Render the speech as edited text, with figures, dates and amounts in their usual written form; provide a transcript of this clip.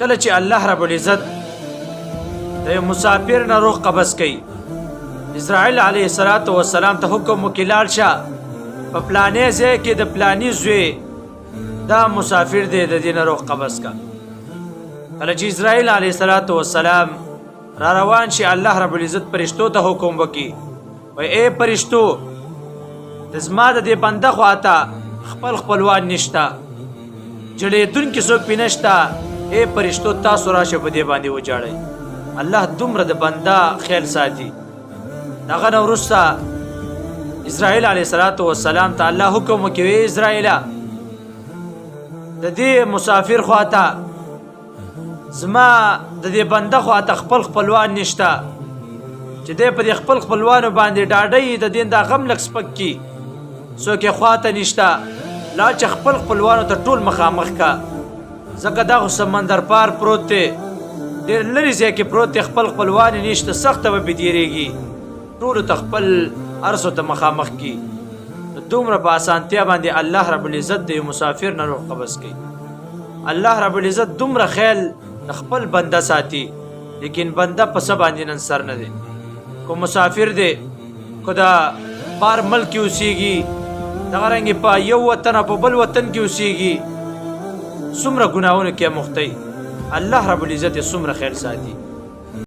کله چې الله رب العزت د مسافر نه روح قبض کوي، اسرائیل علیه السلام ته حکم وکړي لاړ شه په پلانې ځای کې د پلاني زوی دا مسافر دی د دې نه روح قبض کا. کله چې اسرائیل علیه السلام را روان شي، الله رب العزت فرشتو ته حکم وکړي، وای اے فرشتو د زما د دې بنده خواته خپل خپلوان نشته، جړېدونکي څوک پې نشته، اے فرشتو تاسو راشه په دې باندې وجاړئ. الله دومره د بنده خیال ساتي. دغه نه وروسته اسرائیل علیه السلام ته الله حکم وکړي، اسرائیله د دې مسافر خواته زما د دې بنده خواته خپل خپلوان نشته چې دی په دې خپل خپلوانو باندې ډاډی د دین دا غم لږ سپک کي، څوک یې خواته نشته، لا چې خپل خپلوانو ته ټول مخامخ کا، ځکه دا خو سمندر پار پروت دی، ډېر لرې ځای کې پروت دی، خپل خپلوان یې نشته، سخته به بېدېرېږي، ټولو ته خپل ارسو ته مخامخ کی. دومره په اسانتیا باندې الله رب العزت د مسافر نه روح قبض کوي. الله رب العزت دومره خیال د خپل بنده ساتي، لیکن بنده په څه باندې نن سر نه دی. کو مسافر دی، کو دا بار ملک کې اوسېږي، دغه رنګې په یو وطن او په بل وطن کې اوسېږي، څومره ګناهونو کې مخته، الله رب العزت یې څومره خیال ساتي.